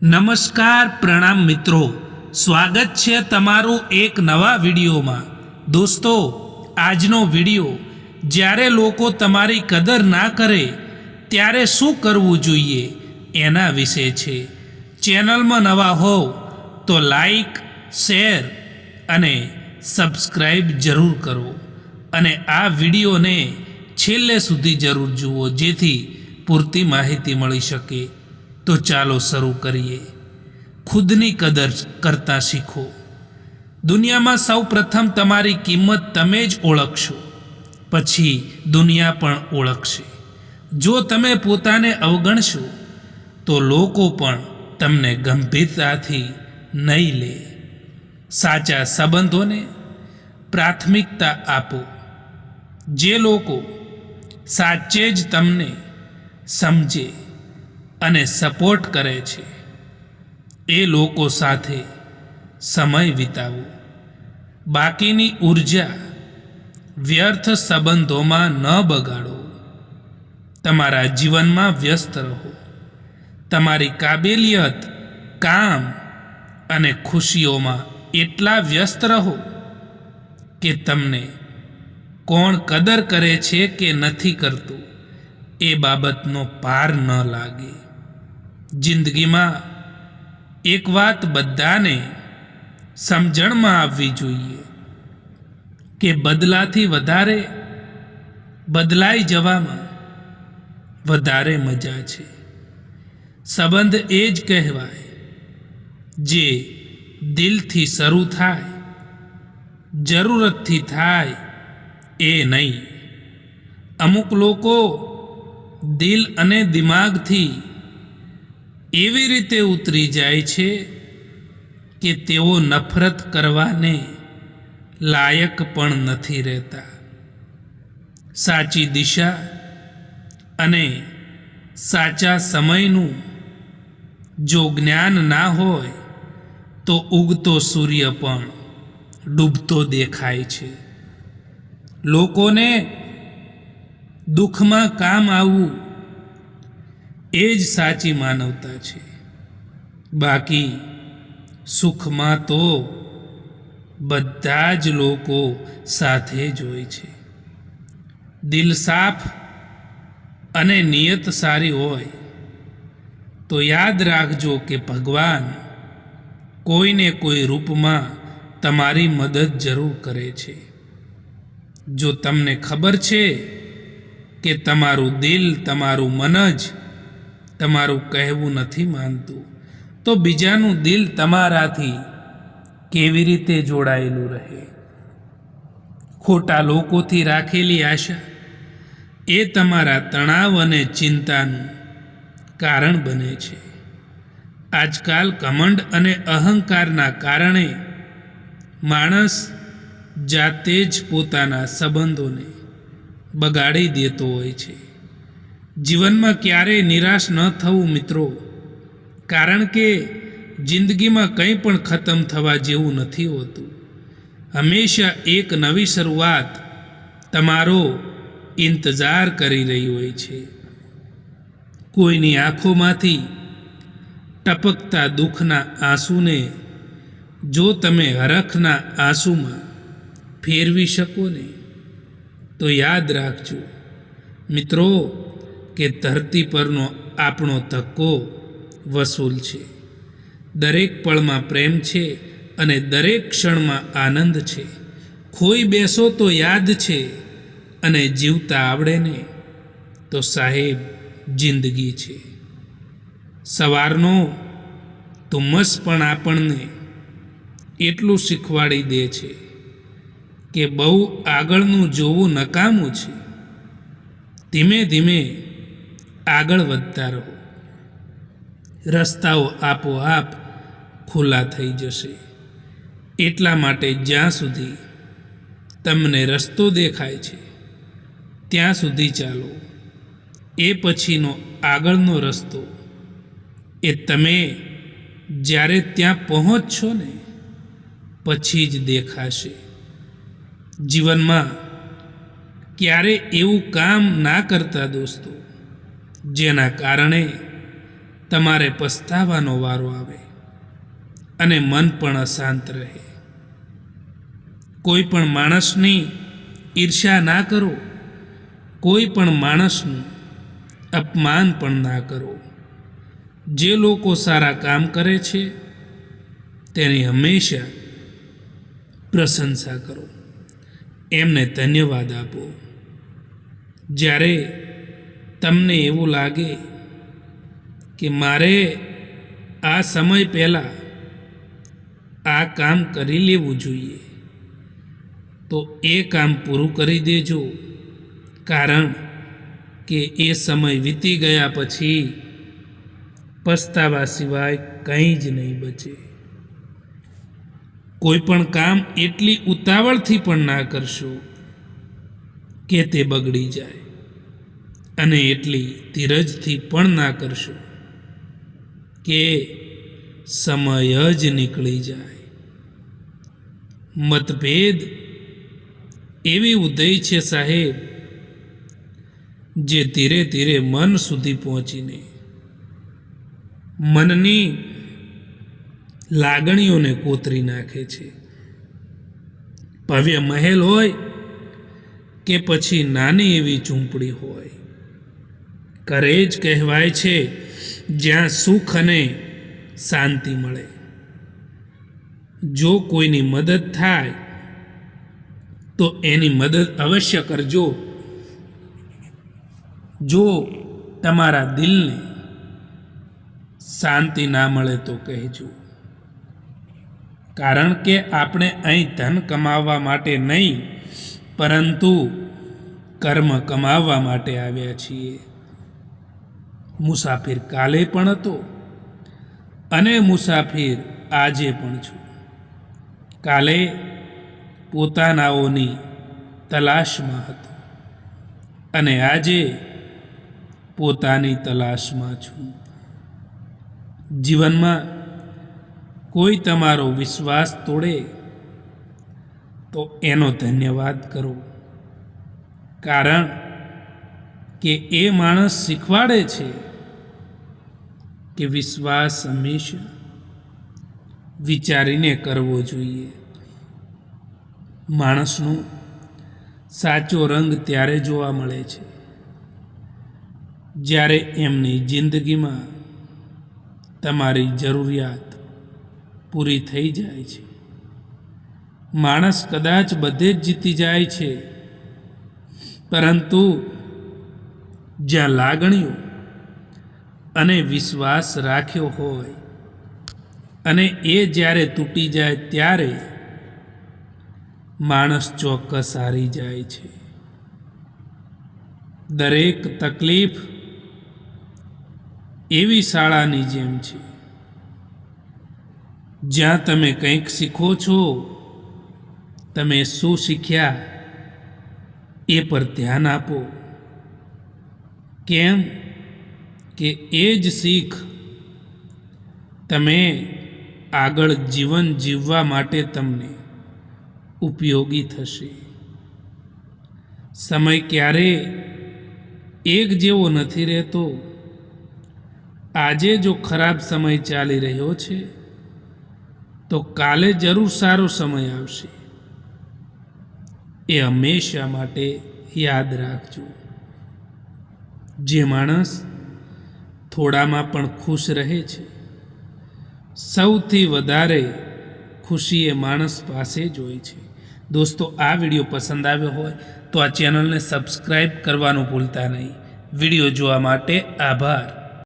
નમસ્કાર પ્રણામ મિત્રો, સ્વાગત છે તમારું એક નવા વિડીયોમાં। દોસ્તો, આજનો વિડીયો જ્યારે લોકો તમારી કદર ના કરે ત્યારે શું કરવું જોઈએ એના વિશે છે। ચેનલમાં નવા હોવ તો લાઈક, શેર અને સબસ્ક્રાઈબ જરૂર કરો અને આ વિડીયોને છેલ્લે સુધી જરૂર જુઓ જેથી પૂરતી માહિતી મળી શકે। તો ચાલો શરૂ કરીએ। ખુદની કદર કરતા શીખો। દુનિયામાં સૌ પ્રથમ તમારી કિંમત તમે જ ઓળખશો, પછી દુનિયા પણ ઓળખશે। જો તમે પોતાને અવગણશો તો લોકો પણ તમને ગંભીરતાથી નહીં લે। સાચા સંબંધોને પ્રાથમિકતા આપો। જે લોકો સાચે જ તમને સમજે અને સપોર્ટ કરે છે એ લોકો સાથે સમય વિતાવો। બાકીની ઉર્જા વ્યર્થ સંબંધોમાં ન બગાડો। તમારા જીવનમાં વ્યસ્ત રહો। તમારી કાબેલિયત, કામ અને ખુશીઓમાં એટલા વ્યસ્ત રહો કે તમને કોણ કદર કરે છે કે નથી કરતું એ બાબતનો પાર ન લાગે। જિંદગીમાં એક વાત બધાને સમજણમાં આવવી જોઈએ કે બદલાથી વધારે બદલાઈ જવામાં વધારે મજા છે। સંબંધ એ જ કહેવાય જે દિલથી શરૂ થાય, જરૂરતથી થાય એ નહીં। અમુક લોકો દિલ અને દિમાગથી એવી રીતે ઉતરી જાય છે કે તેઓ નફરત કરવાને લાયક પણ નથી રહેતા। સાચી દિશા અને સાચા સમયનું જો જ્ઞાન ના હોય તો ઉગતો સૂર્ય પણ ડૂબતો દેખાય છે। લોકોને દુઃખમાં કામ આવવું એ જ સાચી માનવતા છે। બાકી સુખમાં તો બધા જ લોકો સાથે જ હોય છે। દિલ સાફ અને નિયત સારી હોય તો યાદ રાખજો કે ભગવાન કોઈને કોઈ રૂપમાં તમારી મદદ જરૂર કરે છે। જો તમને ખબર છે કે તમારું દિલ, તમારું મન જ તમારું કહેવું નથી માનતું તો બીજાનું દિલ તમારાથી કેવી રીતે જોડાયેલું રહે? ખોટા લોકોથી રાખેલી આશા એ તમારા તણાવ અને ચિંતાનું કારણ બને છે। આજકાલ ઘમંડ અને અહંકારના કારણે માણસ જાતે જ પોતાના સંબંધોને બગાડી દેતો હોય છે। જીવનમાં ક્યારેય નિરાશ ન થવું મિત્રો, કારણ કે જિંદગીમાં કંઈ પણ ખતમ થવા જેવું નથી હોતું। હંમેશા એક નવી શરૂઆત તમારો ઇંતજાર કરી રહી હોય છે। કોઈની આંખોમાંથી ટપકતા દુઃખના આંસુને જો તમે હરખના આંસુમાં ફેરવી શકો ને તો યાદ રાખજો મિત્રો કે ધરતી પરનો આપણો ધક્કો વસૂલ છે। દરેક પળમાં પ્રેમ છે અને દરેક ક્ષણમાં આનંદ છે। ખોઈ બેસો તો યાદ છે અને જીવતા આવડે ને તો સાહેબ જિંદગી છે। સવારનો ધુમ્મસ પણ આપણને એટલું શીખવાડી દે છે કે બહુ આગળનું જોવું નકામું છે। ધીમે ધીમે આગળ વધતા રહો, રસ્તાઓ આપોઆપ ખુલ્લા થઈ જશે। એટલા માટે જ્યાં સુધી તમને રસ્તો દેખાય છે ત્યાં સુધી ચાલો। એ પછીનો આગળનો રસ્તો એ તમે જ્યારે ત્યાં પહોંચશો ને પછી જ દેખાશે। જીવનમાં ક્યારે એવું કામ ના કરતા દોસ્તો જેના કારણે તમારે પસ્તાવાનો વારો આવે અને મન પણ અશાંત રહે. કોઈ પણ માણસની ઈર્ષ્યા ના કરો, કોઈ પણ માણસનું અપમાન પણ ના કરો. જે લોકો સારા કામ કરે છે તેની હંમેશા પ્રશંસા કરો, એમને ધન્યવાદ આપો. જ્યારે તમને એવું લાગે કે મારે આ સમય પહેલાં આ કામ કરી લેવું જોઈએ, તો એ કામ પૂરું કરી દેજો, કારણ કે એ સમય વીતી ગયા પછી પસ્તાવા સિવાય કંઈ જ નહીં બચે. કોઈ પણ કામ એટલી ઉતાવળથી પણ ના કરશો કે તે બગડી જાય, અને એટલી ધીરજથી પણ ના કરશો કે સમય જ નીકળી જાય. મતભેદ એવી ઉદય છે સાહેબ, જે ધીરે ધીરે મન સુધી પહોંચીને મનની લાગણીઓને કોતરી નાખે છે. ભવ્ય મહેલ હોય કે પછી નાની એવી ઝૂંપડી હોય, ઘરે જ કહેવાય છે જ્યાં સુખ અને શાંતિ મળે. જો કોઈની મદદ થાય તો એની મદદ અવશ્ય કરજો. જો તમારા દિલને શાંતિ ના મળે તો કહેજો, કારણ કે આપણે અહીં ધન કમાવવા માટે નહીં, પરંતુ કર્મ કમાવવા માટે આવ્યા છીએ. મુસાફિર કાલે પણ હતો અને મુસાફિર આજે પણ છું. કાલે પોતાનાઓની તલાશમાં હતો અને આજે પોતાની તલાશમાં છું. જીવનમાં કોઈ તમારો વિશ્વાસ તોડે તો એનો ધન્યવાદ કરો, કારણ કે એ માણસ શીખવાડે છે કે વિશ્વાસ હંમેશા વિચારીને કરવો જોઈએ. માણસનો સાચો રંગ ત્યારે જોવા મળે છે જ્યારે એમની જિંદગીમાં તમારી જરૂરિયાત પૂરી થઈ જાય છે. માણસ કદાચ બધે જ જીતી જાય છે, પરંતુ જ્યાં લાગણીઓ અને વિશ્વાસ રાખ્યો હોય અને એ જ્યારે તૂટી જાય ત્યારે માણસ ચોક્કસ હારી જાય છે. દરેક તકલીફ એવી શાળાની જેમ છે, જ્યાં તમે કંઈક શીખો છો. તમે શું શીખ્યા એ પર ધ્યાન આપો. કેમ કે એ જ શીખ તમે આગળ જીવન જીવવા માટે તમને ઉપયોગી થશે. સમય ક્યારે એક જેવો નથી રહેતો. આજે જો ખરાબ સમય ચાલી રહ્યો છે તો કાલે જરૂર સારો સમય આવશે. એ હંમેશા માટે યાદ રાખજો. જે માણસ થોડામાં પણ ખુશ રહે છે, સૌથી વધારે ખુશી એ માણસ પાસે જ હોય છે. દોસ્તો, આ વિડીયો પસંદ આવ્યો હોય તો આ ચેનલને સબસ્ક્રાઈબ કરવાનું ભૂલતા નહીં. વિડીયો જોવા માટે આભાર.